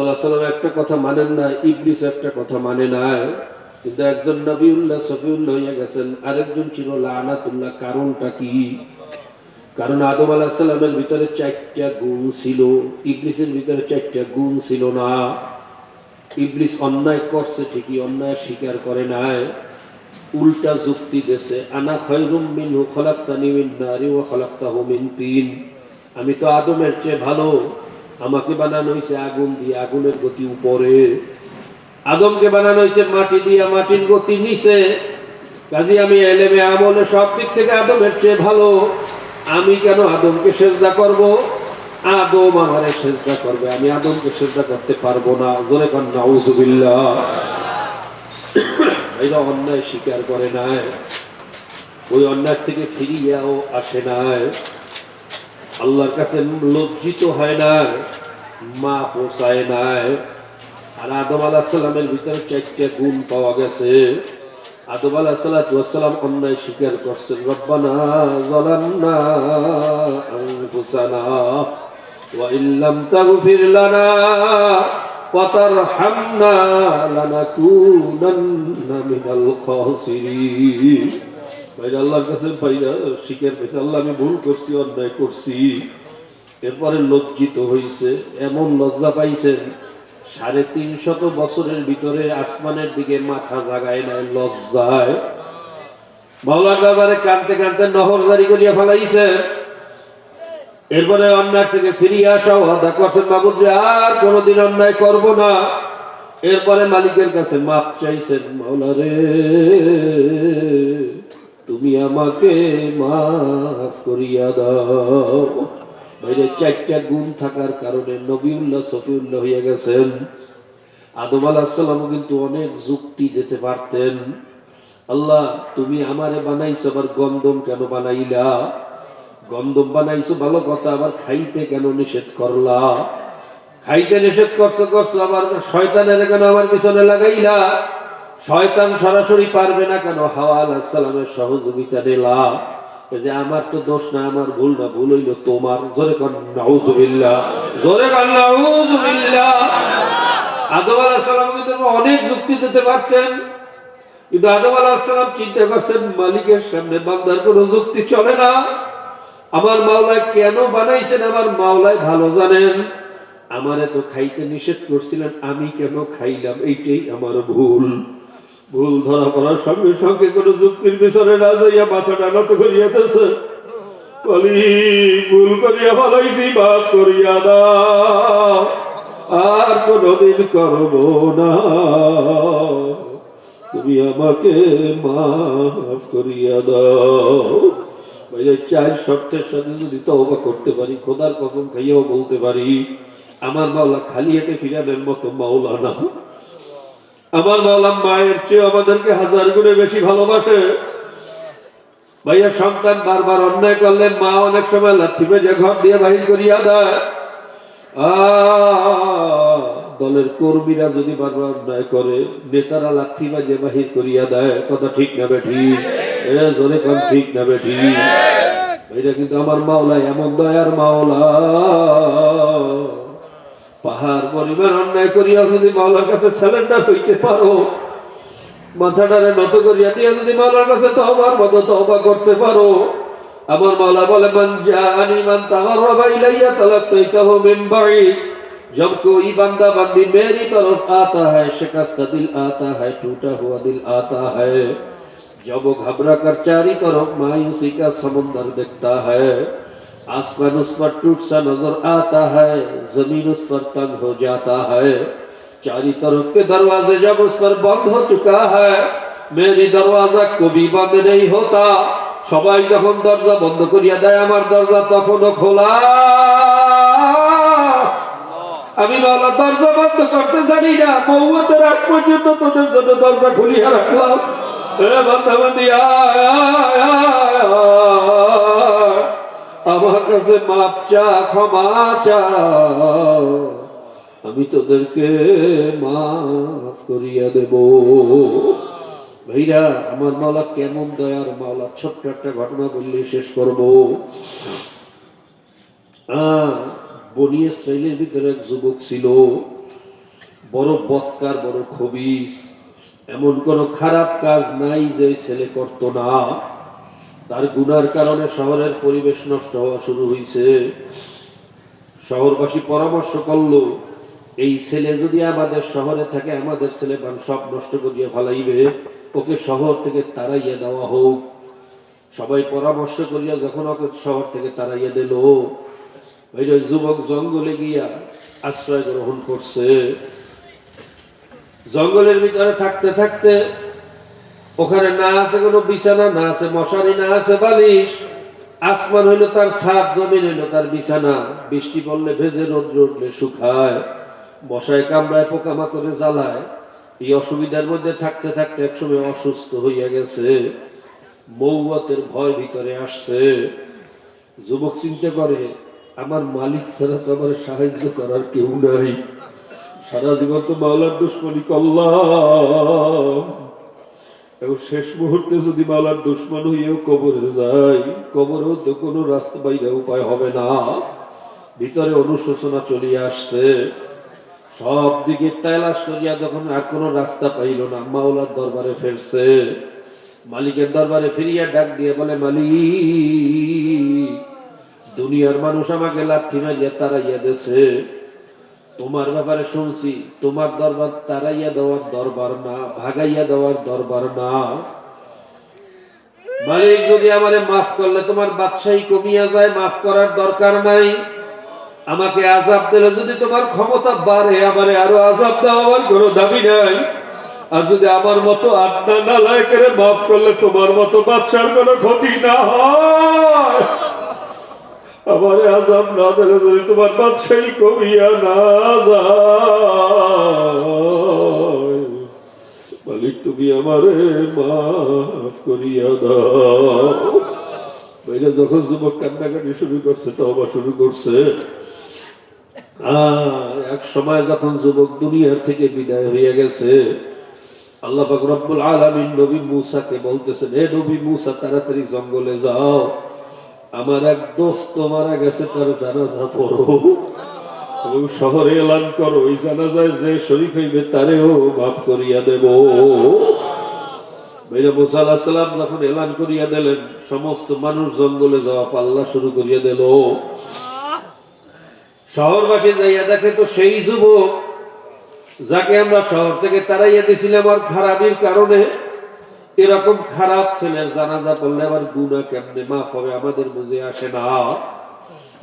আলাইহিস সালাম একটা কথা মানেন না, ইবলিস একটা কথা মানে না। কিন্তু একজন নবিউল্লাহ সফিউল্লাহ হইয়া গেছেন, আরেকজন ছিল লানাতুল্লাহ। কারণটা কি? কারণ আদম আলাইহিস সালামের ভিতরে 4টা গুণ ছিল, ইবলিসের ভিতরে 4টা গুণ ছিল না। ইবলিস অন্যায় করছে ঠিকই, অন্যায় স্বীকার করে নাই, উল্টা যুক্তি দিয়েছে। আনা খায়রুম মিনহু খলাকতানি মিন নারি ওয়া খলাকতাহু মিন তিন। আমি তো আদমের চেয়ে ভালো, আমাকে বানানো হয়েছে আগুন দিয়ে, আগুনের গতি উপরে। আদমকে বানানো হয়েছে মাটি দিয়ে, মাটির গতি নিচে। কাজে আমি এলেমে আমলে সব দিক থেকে আদমের চেয়ে ভালো। আমি কেন আদমকে সেজদা করব? আদম আমারে সেজদা করবে, আমি আদমকে সেজদা করতে পারবো না। জোরে কোন নাউজুবিল্লাহ। এরা অন্যায় স্বীকার করে নাই, ওই অন্যায় থেকে ফিরিয়াও আসে নাই, আল্লাহর কাছে লজ্জিত হয় না, মা পোষায় নাই। আর আদম আলাইহিস সালামের ভিতরে 4টা গুণ পাওয়া গেছে। আদম আলাইহিস সালাম অন্যায় স্বীকার করছেন। রব্বানা যালামনা আনফুসানা ওয়া ইল্লাম তাগফির লানা ওয়া তারহামনা লানাকুনান্না মিনাল খাসিরিন। ভাই আল্লাহর কাছে ভাইরা স্বীকার করেছে, আল্লাহ আমি ভুল করছি, অন্যায় করছি। এরপরে লজ্জিত হইছে, এমন লজ্জা পাইছেন 350 বছরের ভিতরে আসমানের দিকে মাথা জাগায় নাই লজ্জায়। মাওলার দরবারে কাঁদতে কাঁদতে নহর জারি করিয়া ফেলাইছে। এরপরে অন্যায় থেকে ফিরিয়ে আসা ওয়াদা করছেন, মাবুদ রে আর কোনোদিন অন্যায় করব না। এরপরে মালিকের কাছে মাপ চাইছেন, মাওলা রে তুমি আমাকে মাফ করিয়া দাও। বাইরে 4টা গুণ থাকার কারণে নবিউল্লাহ সফিউল্লাহ হইয়া গেছেন। আদম আলাইহিস সালামও কিন্তু অনেক যুক্তি দিতে পারতেন। আল্লাহ তুমি আমারে বানাইছো, আবার গন্ধম কেন বানাইলা? গন্ধম বানাইছো ভালো কথা, আবার খাইতে কেন নিষেধ করলা? খাইতে নিষেধ করছো, আবার শয়তানের কেন আমার পিছনে লাগাইলা? শয়তান সরাসরি পারবে না কেন? হাওয়া আলাইহিস সালামের সহযোগিতা নিলা। যে আমার তো দোষ না, আমার ভুল না, ভুল হইল তোমার। জোরে কোন নাউজুবিল্লাহ, জোরে কোন নাউজুবিল্লাহ। আদম আলাইহিস সালাম কিন্তু অনেক যুক্তি দিতে পারতেন, কিন্তু আদম আলাইহিস সালাম চিন্তা করছেন মালিকের সামনে বান্দার কোনো যুক্তি চলে না। আমার মাওলা কেন বানাইছেন আমার মাওলাই ভালো জানেন। আমারে তো খাইতে নিষেধ করছিলেন, আমি কেন খাইলাম, এইটাই আমার ভুল। ভুল ধরা পড়ার সঙ্গে সঙ্গে কোনো যুক্তির পিছনে না যাইয়া মাথাটা নত করিয়া দিয়েছে। বলি ভুল করিয়া ফলাইছি, মাফ করিয়া দাও, আর কোনদিন করব না, তুমি আমাকে মাফ করিয়া দাও। ভাইয়া 4 শর্তের সাথে যদি তওবা করতে পারি, খোদার কসম খাইয়াও বলতে পারি আমার মাওলা খালি হাতে ফিরানোর মতো মাওলা না। আমার মাওলা মায়ের চেয়ে আমাদেরকে 1000 গুণে বেশি ভালোবাসে। ভাইয়া সন্তান বারবার অন্যায় করলে মা অনেক সময় লাথি মেরে ঘর দিয়ে বাহির করিয়া দেয়। দলের কর্মীরা যদি বারবার অন্যায় করে, নেতারা লাথি মেরে বাহির করিয়া দেয়। কথা ঠিক না বেঠি? জোরে কোন ঠিক না বেঠি? ভাইরা কিন্তু আমার মাওলা এমন দয়ার মাওলা, পাহাড় পরিমাণ অন্যায় করিয়া যদি মাওলার কাছে সারেন্ডার হইতে পারো, মাথাটারে নত করিয়া দিয়া যদি মাওলার কাছে তওবার মতো তওবা করতে পারো, আমার মাওলা বলে মান জাআনি মান তাগাররাবা ইলাইয়া তালাক্তাইতাহু মিন বাঈদ। जब कोई बंदा बंदी मेरी तरफ आता है, शिकस्त दिल आता है, टूटा हुआ दिल आता है। जब वो घबरा कर चारी तरफ मायूसी का समुंदर दिखता है, आसमान उस पर टूट सा नजर आता है, जमीन उस पर तंग हो जाता है। चारी तरफ के दरवाजे जब उस पर बंद हो चुका है, मेरी दरवाजा कभी बंद नहीं होता। সবাই যখন দরজা বন্ধ করিয়া দেয়, আমার দরজা তখনও খোলা। আমি মাওলা দরজা বন্ধ করতে জানি না, মওতের আগ পর্যন্ত তোদের জন্য দরজা খুলিয়া রাখলাম। আমার কাছে মাপ চা, ক্ষমা চা, আমি তোদেরকে মাফ করিয়া দেব। ভাইরা আমার মাওলা কেমন দয়ার মাওলা। ছোট্ট একটা ঘটনা বললে শেষ করব। বনি ইসরাইলের ভিতরে এক যুবক ছিল, বড় বদকার, বড় খবিস। এমন কোন খারাপ কাজ নাই যে ছেলে করত না। তার গুনার কারণে শহরের পরিবেশ নষ্ট হওয়া শুরু হয়েছে। শহরবাসী পরামর্শ করলো, এই ছেলে যদি আমাদের শহরে থাকে, আমাদের ছেলে সব নষ্ট করিয়া ফেলাইবে, ওকে শহর থেকে তাড়াইয়া দেওয়া হোক। সবাই পরামর্শ করিয়া যখন ওকে শহর থেকে তাড়াইয়া দিল, ওই যুবক জঙ্গলে গিয়া আশ্রয় গ্রহণ করছে। জঙ্গলের ভিতরে থাকতে থাকতে ওখানে না আছে কোনো বিছানা, না আছে মশারি, না আছে বালিশ। আসমান হইল তার ছাদ, জমিন হইল তার বিছানা। বৃষ্টি পড়লে ভেজে, রোদ্র উঠলে শুকায়, মশায় কামড়ায়, পোকামাকড়ে জ্বালায়। এই অসুবিধার মধ্যে থাকতে থাকতে একসময় অসুস্থ হইয়া গেছে। মৌয়াতের ভয় ভিতরে আসছে। যুবক চিন্তা করে, আমার মালিক ছাড়া তো আমার সাহায্য করার কেউ নাই। সারা জীবন তো মাওলার দুশ্মনী করলাম, এখন শেষ মুহূর্তে যদি মাওলার দুশ্মন হইয়াও কবরে যাই, কবরেও তো কোনো রাস্তা বাইরে উপায় হবে না। ভিতরে অনুশোচনা চলিয়ে আসছে। সব দিকে তালাশ করিয়া যখন আর কোনো রাস্তা পাইল না, মাওলার দরবারে ফিরছে। মালিকের দরবারে ফিরিয়া ডাক দিয়ে বলে, মালিক, দুনিয়ার মানুষ আমাকে লাথি মারিয়া তাড়াইয়া দিয়েছে। তোমার ব্যাপারে শুনছি, তোমার দরবার তাড়াইয়া দেওয়ার দরবার না, ভাগাইয়া দেওয়ার দরবার না। মালিক, যদি আমারে মাফ করলে তোমার বাদশাহী কমিয়া যায়, মাফ করার দরকার নাই। আমাকে আযাব দিলে যদি তোমার ক্ষমতা বাড়ে, আমারে আরো আযাব দাও, আমার কোনো দাবি নাই। আর যদি আমার মতো আত্মা নালায়েকের মাফ করলে তোমার মতো বাদশার কোনো ক্ষতি না হয়। আমারে আযাব না দিলে যদি তোমার বাদশাহী কমিয়া না যায়, মালিক তুমি আমারে মাফ করিয়া দাও। বাইরে যখন যুবক কান্নাকাটি শুরু করছে, তওবা শুরু করছে। এক সময় যখন যুবক দুনিয়ার থেকে বিদায় হয়ে গেছে, আল্লাহ পাক রব্বুল আলামিন নবী মূসাকে বলতেছেন, হে নবী মূসা, তাড়াতাড়ি জঙ্গলে যাও, আমার এক দোস্ত মারা গেছে, তার জানাজা পড়ো এবং শহরে এলান করো, ওই জানাজায় যে শরীক হইবে তারেও মাফ করিয়া দেব। মূসা আলাইহিস সালাম যখন এলান করিয়া দিলেন, সমস্ত মানুষ জঙ্গলে যাওয়া পাল্লা শুরু করিয়া দিল। শহরবাসী যাইয়া দেখে তো সেই যুবক যাকে আমরা শহর থেকে তাড়াইয়া দিয়েছিলাম আর খারাপির কারণে, এরকম খারাপ ছেলের জানাজা পড়লে আবার গুনাহ কেমনে মাফ হবে, আমাদের বুঝে আসে না।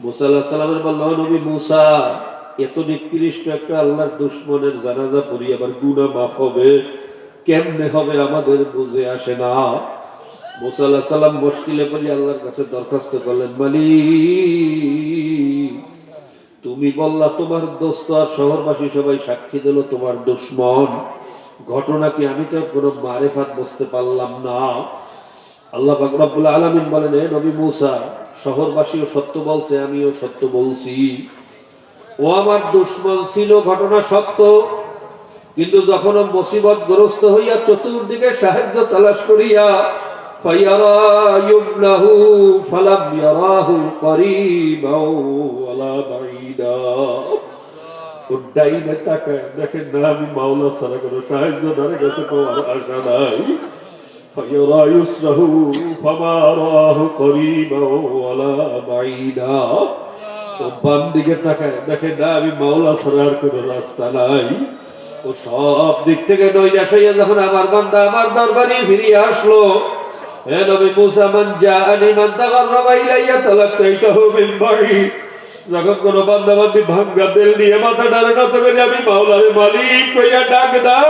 মূসা আলাইহিস সালামের বলল, নবী মূসা, এত নিকৃষ্ট একটা আল্লাহর দুশমনের জানাজা পড়ি আবার গুনাহ মাফ হবে কেমনে হবে, আমাদের বুঝে আসে না। মূসা আলাইহিস সালাম মুশকিলে পড়ে আল্লাহর কাছে দরখাস্ত করলেন, মালিক, তুমি বললা তোমার দোস্ত আর শহরবাসী সবাই সাক্ষী দিল তোমার দুশমন, ঘটনা কি? আমি তো কোনো মারেফাত বুঝতে পারলাম না। আল্লাহ পাক রব্বুল আলামিন বলেন, হে নবী মূসা, শহরবাসীও সত্য বলছে, আমিও সত্য বলছি। ও আমার দুশমন ছিল, ঘটনা সত্য, কিন্তু যখন ও মুসিবতগ্রস্ত হইয়া চতুর্দিকে সাহায্য তালাশ করিয়া ফায়ারা ইবনাহু ফালাম ইয়ারাহু করিবা ওয়ালা বাঈদা, ডাইনে তাকায় দেখেন না আমি মাওলা ছাড়া কোনো সাহায্য ধারে কাছে পাওয়ার আশা নাই। ফায়ারা ইউসরাহু ফামা রাহু করিবা ওয়ালা বাঈদা, ও বাম দিকে তাকায় দেখেন না আমি মাওলা ছাড়া আর কোনো রাস্তা নাই। ও সব দিক থেকে নৈরাশ হইয়া যখন আমার বান্দা আমার দরবারে ফিরিয়ে আসলো, হে নবী মূসা, মান জাআনি মান তাগাররাবা ইলাইয়া তালাক্কাইতাহু মিন বাঈদ, যখন কোন বান্দা বান্দি ভাঙ্গা দিল নিয়ে মাথা ডালে নত করে আমি মাওলারে মালিক কইয়া ডাক দাও,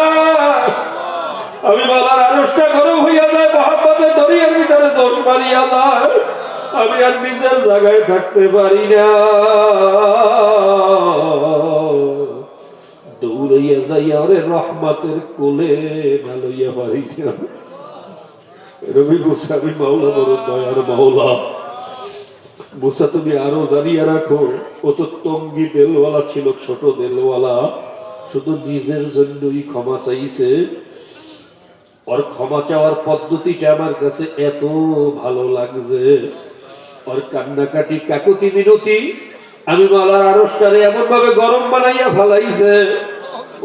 আমি মাওলার আরশটা গরম হইয়া যায়, মহব্বতে দরিয়ার ভিতরে দোষ মারিয়া যায়, আমি আর নিজের জায়গায় থাকতে পারি না। দৌড়াইয়া যাইয়া ওরে রহমতের কোলে না লইয়া পারি না। রবি মূসা, আমি মাওলা বড় দয়ার মাওলা। মূসা তুমি আরো জানিয়ে রাখো, ও তো টঙ্গি দেলওয়ালা ছিল, ছোট দেলওয়ালা, শুধু নিজের জন্যই ক্ষমা চাইছে। ওর ক্ষমা চাওয়ার পদ্ধতিটা আমার কাছে এত ভালো লাগছে, ওর কান্নাকাটি কাকুতি মিনতি আমি মাওলার আরশটারে এমন ভাবে গরম বানাইয়া ফেলাইছে,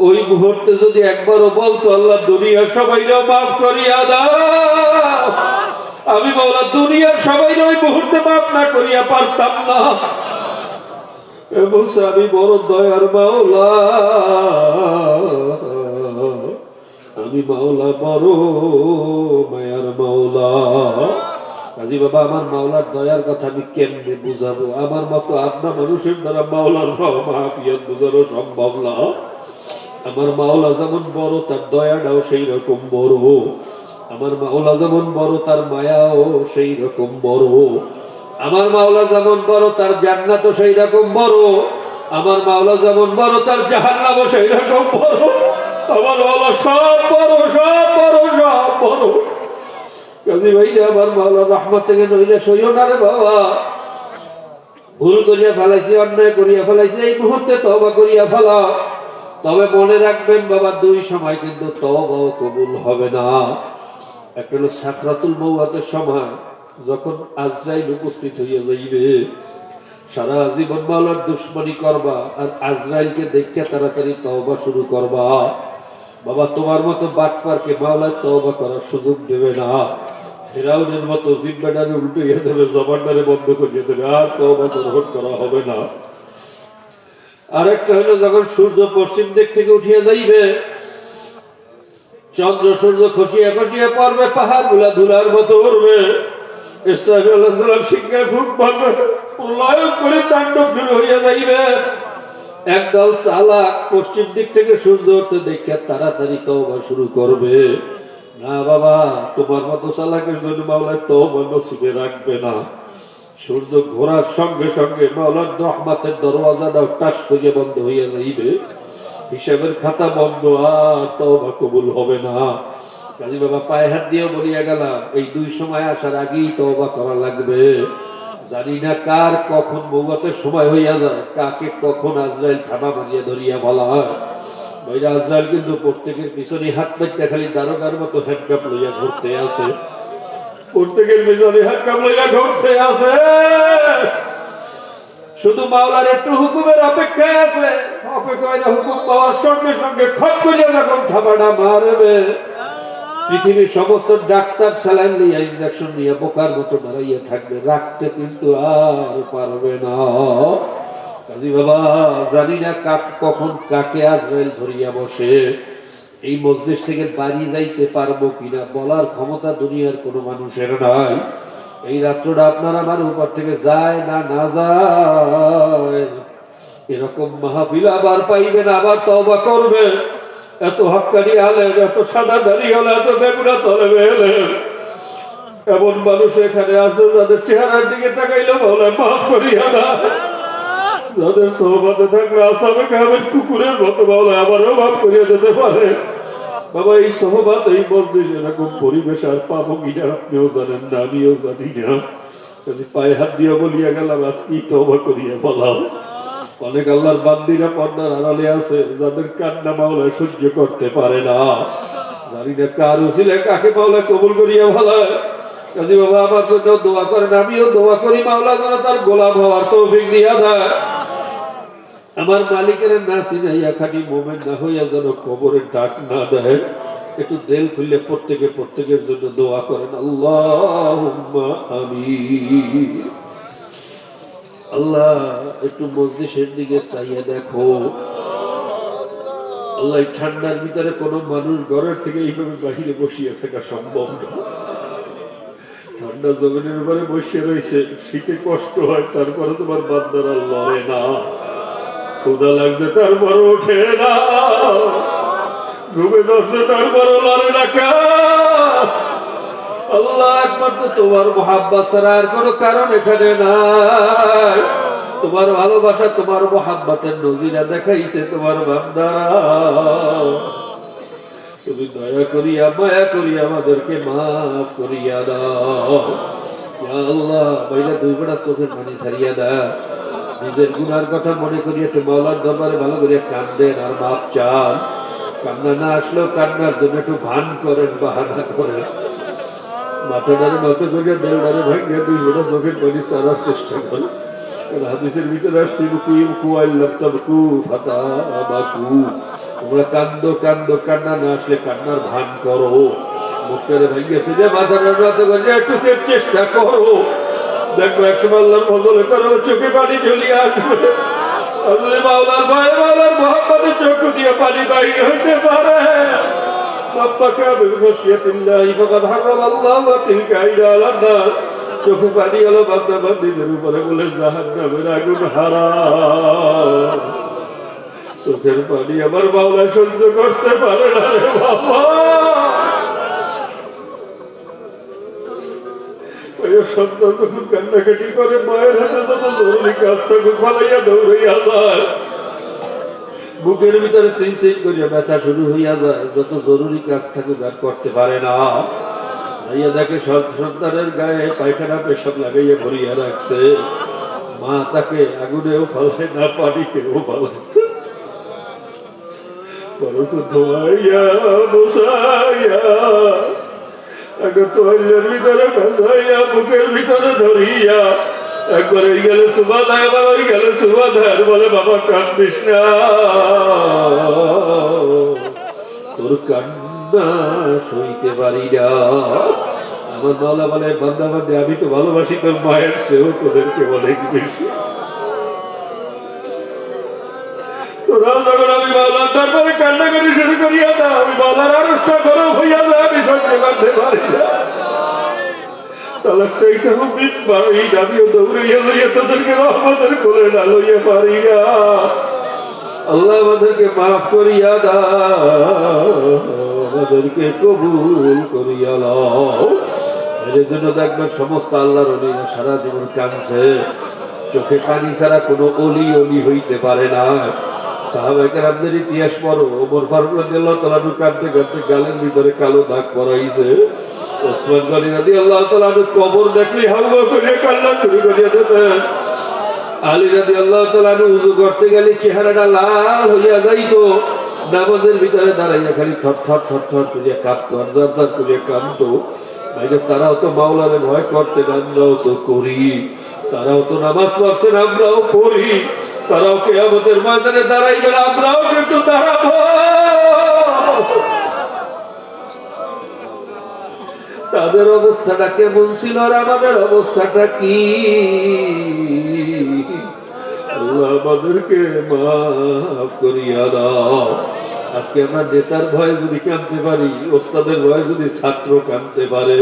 ও ওই মুহূর্তে যদি একবারও বলতো আল্লাহ দুনিয়ার সবাইরে মাফ করিয়া দাও, আমি মাওলা দুনিয়ার সবাইরে ওই মুহূর্তে মাফ না করিয়া পারতাম না। বলছে আমি বড় দয়ার মাওলা, আমি মাওলা বড় মায়ার মাওলা। কাজী বাবা, আমার মাওলার দয়ার কথা আমি কেমনে বুঝাবো? আমার মতো আপনার মানুষের দ্বারা মাওলার মাফিয়াত বুঝানো সম্ভব না। আমার মাওলা যেমন বড়, তার দয়াটাও সেই রকম বড়। আমার মাওলা যেমন বড়, তার মায়াও সেই রকম বড়। আমার মাওলা যেমন বড়, তার জান্নাতও সেই রকম বড়। আমার মাওলা যেমন বড়, তার জাহান্নামও সেই রকম বড়। আমার মাওলা সব বড়, সব বড়, সব বড়। কাজী ভাই, আমার মাওলা রহমত থেকে নইলে সইও না রে বাবা। ভুল করিয়া ফেলাইছি, অন্যায় করিয়া ফেলাইছি, এই মুহূর্তে তওবা করিয়া ফেলা। তবে মনে রাখবেন বাবা, দুই সময় কিন্তু তওবাও কবুল হবে না। একটা হলো সাকরাতুল মওতের সময়, যখন আজরাইল উপস্থিত হইয়া যাইবে। সারা জীবন মাওলার দুশ্মনী করবা, আর আজরাইলকে দেখে তাড়াতাড়ি তওবা শুরু করবা। বাবা, তোমার মতো বাটপারকে মাওলার তওবা করার সুযোগ দেবে না। ফিরাউনের মতো জিম্মাদারি উল্টিয়ে দেবে, জবানদারে বন্ধ করিয়ে দেবে, আর তওবা গ্রহণ করা হবে না। আরেকটা হলো যখন সূর্য পশ্চিম দিক থেকে উঠিয়া যাইবে, চন্দ্র সূর্য খসিয়া খসিয়া পড়বে, পাহাড় গুলা ধুলার মতো উড়বে। ইসরাফিল আলাইহিস সালাম সিংহে ফুঁক মারবে, প্রলয় করে তাণ্ডব শুরু হইয়া যাইবে। একদল চালাক পশ্চিম দিক থেকে সূর্য উঠতে দেখে তাড়াতাড়ি তওবা শুরু করবে। না বাবা, তোমার মতো চালাকের জন্য মাওলা তওবা নসিবে রাখবে না। সূর্য ঘোরার সঙ্গে সঙ্গে মাওলার রহমতের দরওয়াজাটা টাস করিয়া বন্ধ হইয়া যাইবে। হিসাবের খাতা বন্ধ, আর তওবা কবুল হবে না। কাজী বাবা, পায়ে হাত দিয়ে বলিয়া গেলাম, এই দুই সময় আসার আগেই তওবা করা লাগবে। জানি না কার কখন মওতের সময় হইয়া যায়, কাকে কখন আজরাইল থাবা মারিয়া ধরিয়া বলা হয়। ভাইরা, আজরাইল কিন্তু প্রত্যেকের পিছনে হাত পাইতে খালি দারোগার মতো হ্যান্ডকাপ লইয়া ঘুরতে আছে। প্রত্যেকের পিছনে হ্যান্ডকাপ লইয়া ঘুরতে আছে, শুধু মাওলার একটু হুকুমের অপেক্ষায় আছে। অপেক্ষায় হুকুম পাওয়ার সঙ্গে সঙ্গে খপ করিয়া যখন থাবাটা মারবে, পৃথিবীর সমস্ত ডাক্তার স্যালাইন নিয়ে, ইনজেকশন নিয়ে বোকার মতো দাঁড়াইয়া থাকবে, রাখতে কিন্তু আর পারবে না। কাজী বাবা, জানি না কখন কাকে আজরাইল ধরিয়া বসে। এই মজলিস থেকে বাড়ি যাইতে পারবো কিনা বলার ক্ষমতা দুনিয়ার কোনো মানুষের নাই। এই রাত্রটা আপনার আমার উপর থেকে যায় না না যায়, এরকম মাহফিল আবার পাইবেন, আবার তওবা করবে। এত হক্কানি আলেম, এত সাদা দাড়ি হলে, এত বেগুনা তলবে এলে, এমন মানুষ এখানে আছে যাদের চেহারার দিকে তাকাইলে বলে মাফ করিয়া না, যাদের সোহবতে থাকলে আসামে কামের কুকুরের মতো বলে আবারও মাফ করিয়া যেতে পারে। বাবা, এই সোহবত, এই মজলিস, এরকম পরিবেশ আর পাবো কিনা আপনিও জানেন না, আমিও জানি না। যদি পায়ে হাত দিয়ে বলিয়া গেলাম, আজকেই তওবা করিয়া বলাম। অনেক আল্লাহর বান্দিরা পর্দার আড়ালে আছে, যাদের কান্না মাওলা সহ্য করতে পারে না। জানি না কার উসিলে কাকে মাওলা কবুল করিয়া ভালায়। কাজী বাবা, আমার তো কেউ দোয়া করেন, আমিও দোয়া করি মাওলা যেন তার গোলাম হওয়ার তৌফিক দিয়া দেয়। আমার মালিকের না চিনাইয়া খাঁটি মোমেন না হইয়া যেন কবরের ডাক না দেয়। একটু দিল খুললে প্রত্যেকের জন্য দোয়া করেন। আল্লাহুম্মা আমিন। আল্লাহ, একটু মজলিসের দিকে চাইয়া দেখো। আল্লাহ, ঠান্ডার ভিতরে কোনো মানুষ ঘরের থেকে এইভাবে বাহিরে বসিয়ে থাকা সম্ভব না। ঠান্ডা জমিনের উপরে বসে রয়েছে, শীতে কষ্ট হয়, তারপরে তোমার বান্দারা লড়ে না। ক্ষুধা লাগছে তারপর ওঠে না, ঘুমে ধরছে তারপর লড়ে না। আল্লাহ, একমাত্র তোমার মুহাব্বত ছাড়া আর কোনো কারণ এখানে নাই। তোমার ভালোবাসা, তোমার মুহাব্বতের নজিরা দেখাইছে তোমার বান্দারা। তুমি দয়া করিয়া মায়া করিয়া আমাদেরকে মাফ করিয়া দাও। ইয়া আল্লাহ, বাইরে দুই বেড়া চোখের পানি ছাড়িয়া দাও। নিজের গুনার কথা মনে করিয়া একটু মাওলার দরবারে ভালো করিয়া কান্দেন আর মাপ চান। কান্না না আসলেও কান্নার জন্য একটু ভান করেন, বাহানা করেন। মাথাটারে মতো করিয়া দেলটারে ভাঙিয়া দুই বেড়া চোখের পানি ছাড়ার চেষ্টা করেন। হাদিসের ভিতরে আসছে, তোমরা কান্দো কান্দো, কান্না না আসলে কান্নার ভান করো। মুখটারে ভাঙিয়েছে যে মাথাটা রাত করে একটু চেষ্টা করো, দেখবো একসময় আল্লাহর ফজলে করো চোখে পানি চলিয়ে আসবে। আসলে মাওলার ভয়ে মাওলার মহব্বতে চোখ দিয়ে পানি বাইরে হইতে পারে। চোখে পানি হলো বান্দা বান্দীদের উপরে বলে জাহান্নামের আগুন হারাম। চোখের পানি আমার মাওলা সহ্য করতে পারে না রে বাবা। সন্তান তখন কান্নাকাটি করে মায়ের হাতে যত জরুরি কাজটা ফালাইয়া দৌড়াইয়া যায়, বুকের ভিতরে সিং সিং করিয়া ব্যথা শুরু হইয়া যায়, যত জরুরি কাজ থাকুক আর করতে পারে না। ভাইয়া দেখে সন্তানের গায়ে পায়খানা পেশাব লাগাইয়া ভরিয়া রাখছে, মা তাকে আগুনেও ফালায় না, পানিতেও ফালায়, ধোয়াইয়া বসাইয়া তোয়ালের ভিতরে বাঁধাইয়া বুকের ভিতরে ধরিয়া একবার ওই গেলে সুবা দেয়, আবার ওই গেলে সুবা দেয়, বলে বাবা কান্দিস না, তোর কান্না সইতে পারি না। আমার মাওলা বলে বান্দা বান্দে আমি তো ভালোবাসি তোর মায়ের চেয়েও তোদেরকে অনেক বেশি। তোরা যখন আমি মাওলার তারপরে কান্নাকাটি শুরু করিয়া দাও, আমি মাওলার আরশটা গরম হইয়া যায়, আমি সহ্য করতে পারি না। তালাকটাই কেমন পারি, আমিও দৌড়াইয়া লইয়া তোদেরকে রহমতের কোলে না লইয়া পারি না। আল্লাহ আমাদেরকে মাফ করিয়া দাও, আমাদেরকে কবুল করিয়া লাও। এর জন্য দেখবেন সমস্ত আল্লাহর ওলিরা সারা জীবন কাঁদছে, চোখে পানি ছাড়া কোনো অলি অলি হইতে পারে না। সাহাবায়ে কেরামদের ইতিহাস পড়ো, ওমর ফারুক রাদিয়াল্লাহু তাআলা কাঁদতে কাঁদতে গালের ভিতরে কালো দাগ পড়াইছে। ওসমান গনি রাদিয়াল্লাহু তাআলা কবর দেখলে হাওয়া করে কান্না শুরু করিয়া দিতেন। আলী রাদিয়াল্লাহু তাআলা উযু করতে গেলে চেহারাটা লাল হইয়া যাইতো, নামাজের ভিতরে দাঁড়াইয়া খালি থর থর থর থর করিয়া কাঁপতো আর জার জার করিয়া কাঁদতো। তারাও তো মাওলারে ভয় করতেন, আমরাও তো করি। তারাও তো নামাজ পড়ছেন, আমরাও পড়ি। তারাও কিয়ামতের ময়দানে দাঁড়াইবেন, আমরাও কিন্তু দাঁড়াবো। তাদের অবস্থাটা কেমন ছিল আর আমাদের অবস্থাটা কি? আল্লাহ আমাদেরকে মাফ করিয়া দাও। আজকে আমরা নেতার ভয়ে যদি কাঁদতে পারি, ওস্তাদের ভয়ে যদি ছাত্র কাঁদতে পারে,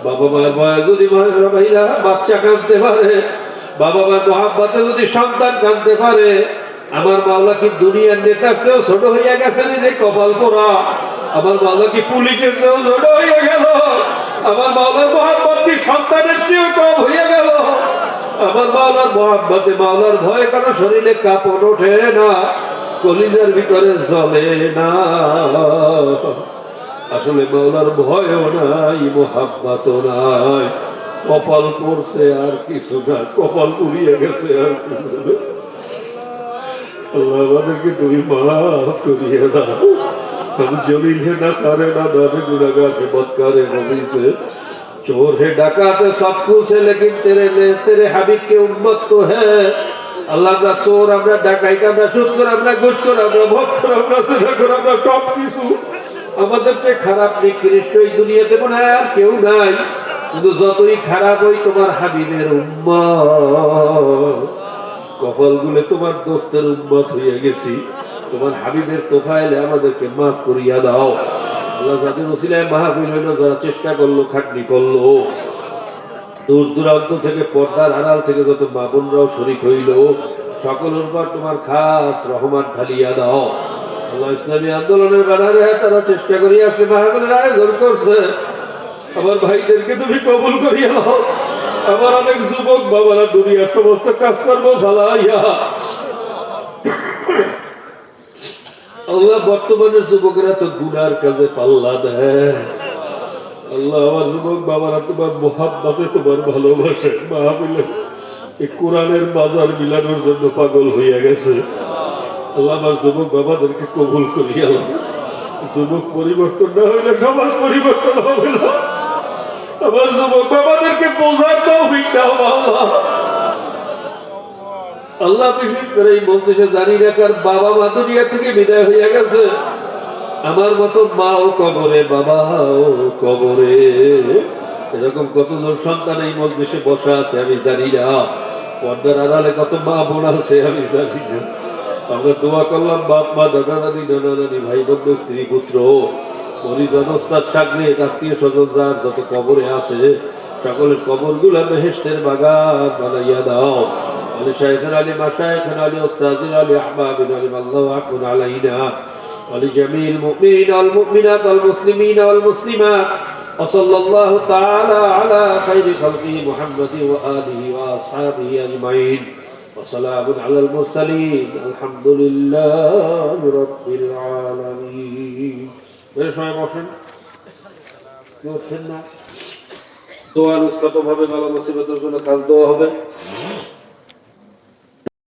বাবা মায়ের ভয়ে যদি ভাইরা বাচ্চা কাঁদতে পারে, বাবা মায়ের মহাব্বতে যদি সন্তান কাঁদতে পারে, আমার মাওলা কি দুনিয়ার নেতার চেয়েও ছোট হইয়া গেছেন রে কপাল পোড়া? আমার মাওলা কি পুলিশের চেয়েও ছোট হইয়া গেল? আমার মাওলার মহাব্বত কি সন্তানের চেয়েও কম হইয়া গেল? আমার মাওলার মহাব্বতে মাওলার ভয়ে কেন শরীরে কাঁপন ওঠে না, কলিজার ভিতরে জ্বলে না? আসলে মাওলার ভয়ও নাই, মহাব্বতও নাই, কপাল পড়ছে আর কিছু না, কপাল পুড়িয়ে গেছে আর কিছু না। আল্লাহ আমাদেরকে তুমি মাফ করিয়ে দাও। हम जमीन है ना सारे ना दाने गुनाहगार है बदकार है नबी से चोर है डकात है सब कुछ है लेकिन तेरे हबीब के उम्मत तो है। আল্লাহ আমরা চোর, আমরা ডাকাইত, আমরা সুদখোর, আমরা ঘুষখোর, আমরা মদখোর, আমরা জেনাখোর, আমরা সব কিছু। আমাদের চেয়ে খারাপ নিকৃষ্ট এই দুনিয়াতে মনে হয় আর কেউ নাই। কিন্তু যতই খারাপ হই তোমার হাবিবের উম্মত, কপালগুলো তোমার দোস্তের উম্মত হইয়া গেছি। তোমার হাবিবের তোফাইলে আমাদেরকে মাফ করিয়া দাও। আল্লাহ যাদের ওসিলায় মাহফিল হইল, যারা চেষ্টা করলো, খাটনি করলো, দূর দূরান্ত থেকে পর্দার আড়াল থেকে যত মা বোনরাও শরীক হইল, সকলের উপর তোমার খাস রহমান ঢালিয়া দাও। আল্লাহ ইসলামী আন্দোলনের ব্যানারে তারা চেষ্টা করিয়াছে, মাহফিলের আয়োজন করছে, আমার ভাইদেরকে তুমি কবুল করিয়া দাও। আমার অনেক যুবক বাবারা দুনিয়ার সমস্ত কাজকর্ম ফালাইয়া, আল্লাহ বর্তমানের যুবকেরা তো গুনার কাজে পাল্লা দেয়। আল্লাহ আমার যুবক বাবারা তোমার মোহাব্বতে, তোমার ভালোবাসে, মাহফিলে এই কোরআনের বাজার মিলানোর জন্য পাগল হইয়া গেছে। আল্লাহ আমার যুবক বাবাদেরকে কবুল করিয়া দাও। যুবক পরিবর্তন না হইলে সমাজ পরিবর্তন হবে না। আমার যুবক বাবাদেরকে বোঝার তৌফিক দাও আল্লাহ। আল্লাহ বিশেষ করে এই মজলিসে জানি রাখার বাবা মা দুনিয়া থেকে বিদায় হয়ে গেছে, আমার মতো মাও কবরে, বাবাও কবরে। এরকম কতজন সন্তান এই মজলিসে বসা আছে আমি জানি না, পর্দার আড়ালে কত মা বোন আছে আমি জানি না। আমরা দোয়া করলাম বাপ মা, দাদা দাদি, নানা নানি, ভাই বন্ধু, স্ত্রী পুত্র, পরিজন, ওস্তাদ, সাগরে, আত্মীয় স্বজন যার যত কবরে আছে সকলের কবর গুলা বেহেশতের বাগান বানাইয়া দাও। আলী শাইখের আলী মাশাইখের আলী ওস্তাদের আলী আহবাবিন আলী আল্লাহু আকবার আলাইনা ولجميع المؤمنين والمؤمنات والمسلمين والمسلمات وصلى الله تعالى على خير خلقه محمد وآله وأصحابه أجمعين وسلام على المرسلين الحمد لله رب العالمين. সবাই বসেন, কেউ উঠছেন না। দোয়া নুসখাত ভাবে ভালো মুসিবতের জন্য খাস দোয়া হবে।